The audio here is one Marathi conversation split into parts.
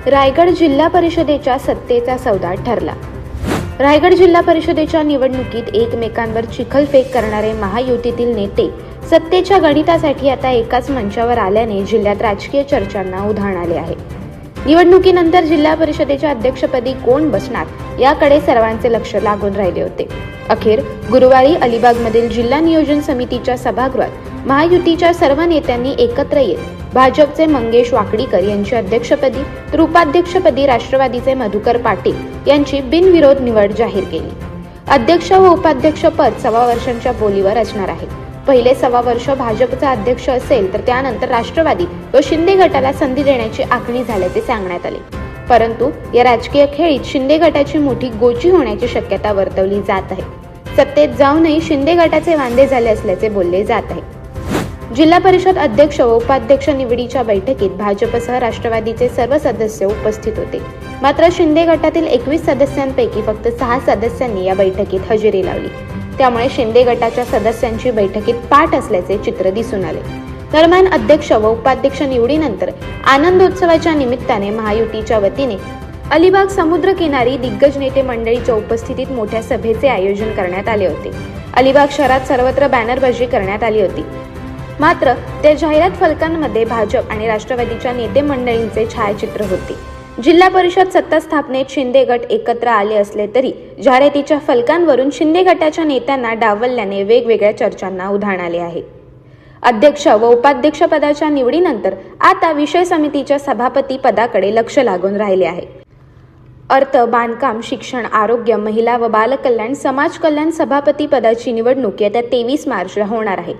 रायगड जिल्हा परिषदेच्या सत्तेचा सौदा ठरला। रायगड जिल्हा परिषदेच्या निवडणुकीत एकमेकांवर चिखलफेक करणारे महायुतीतील नेते सत्तेच्या गणितासाठी आता एकाच मंचावर आल्याने जिल्ह्यात राजकीय चर्चांना उधाण आले आहे। निवडणुकीनंतर जिल्हा परिषदेच्या अध्यक्षपदी कोण बसणार याकडे सर्वांचे लक्ष लागून राहिले होते। अखेर गुरुवारी अलिबागमधील जिल्हा नियोजन समितीच्या सभागृहात महायुतीच्या सर्व नेत्यांनी एकत्र येत भाजपचे मंगेश वाकडीकर यांची अध्यक्षपदी तर उपाध्यक्षपदी राष्ट्रवादीचे मधुकर पाटील यांची बिनविरोध निवड जाहीर केली। अध्यक्ष व उपाध्यक्ष पद 1.25 वर्षांच्या बोलीवर असणार आहे। पहिले 1.25 वर्ष भाजपचा अध्यक्ष असेल तर त्यानंतर राष्ट्रवादी व शिंदे गटाला संधी देण्याची आखणी झाल्याचे सांगण्यात आले। परंतु या राजकीय खेळीत शिंदे गटाची मोठी गोची होण्याची शक्यता वर्तवली जात आहे। सत्तेत जाऊनही शिंदे गटाचे वांदे झाले असल्याचे बोलले जात आहे। जिल्हा परिषद अध्यक्ष व उपाध्यक्ष निवडीच्या बैठकीत भाजपसह राष्ट्रवादीचे सर्व सदस्य उपस्थित होते। मात्र शिंदे गटातील 21 सदस्यांपैकी फक्त 6 सदस्यांनी या बैठकीत हजेरी लावली। त्यामुळे शिंदे गटाच्या सदस्यांची बैठकीत पाठ असल्याचे चित्र दिसून आले। दरम्यान अध्यक्ष व उपाध्यक्ष निवडीनंतर आनंदोत्सवाच्या निमित्ताने महायुतीच्या वतीने अलिबाग समुद्रकिनारी दिग्गज नेते मंडळीच्या उपस्थितीत मोठ्या सभेचे आयोजन करण्यात आले होते। अलिबाग शहरात सर्वत्र बॅनरबाजी करण्यात आली होती। मात्र त्या जाहिरात फलकांमध्ये भाजप आणि राष्ट्रवादीच्या नेते मंडळींचे छायाचित्र होते। जिल्हा परिषद सत्ता स्थापनेत शिंदे गट एकत्र आले असले तरी जाहिरातीच्या फलकांवरून शिंदे गटाच्या नेत्यांना डावलल्याने वेगवेगळ्या चर्चांना उधाण आले आहे। अध्यक्ष व उपाध्यक्ष पदाच्या निवडीनंतर आता विषय समितीच्या सभापती पदाकडे लक्ष लागून राहिले आहे। अर्थ, बांधकाम, शिक्षण, आरोग्य, महिला व बालकल्याण, समाज कल्याण सभापती पदाची निवडणूक येत्या 23 मार्चला होणार आहे।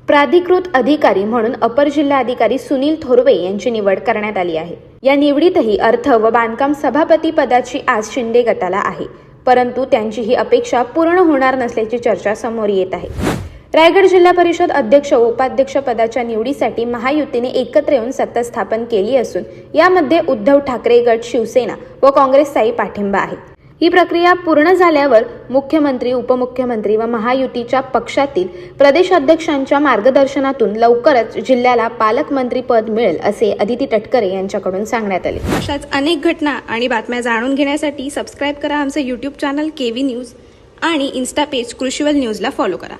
प्राधिकृत अधिकारी म्हणून अपर जिल्हाधिकारी सुनील थोरवे यांची निवड करण्यात आली आहे। या निवडीतही अर्थ व बांधकाम सभापती पदाची आस शिंदे गटाला आहे, परंतु त्यांची ही अपेक्षा पूर्ण होणार नसल्याची चर्चा समोर येत आहे। रायगड जिल्हा परिषद अध्यक्ष व उपाध्यक्ष पदाच्या निवडीसाठी महायुतीने एकत्र येऊन सत्ता स्थापन केली असून यामध्ये उद्धव ठाकरे गट, शिवसेना व काँग्रेसचाही पाठिंबा आहे। ही प्रक्रिया पूर्ण झाल्यावर मुख्यमंत्री, उपमुख्यमंत्री व महायुतीच्या पक्षातील प्रदेशाध्यक्षांच्या मार्गदर्शनातून लवकरच जिल्ह्याला पालकमंत्री पद मिळेल असे अदिती तटकरे यांच्याकडून सांगण्यात आले। अशाच अनेक घटना आणि बातम्या जाणून घेण्यासाठी सबस्क्राईब करा आमचे YouTube चॅनल केव्ही न्यूज आणि इन्स्टा पेज कृषीवल न्यूजला फॉलो करा।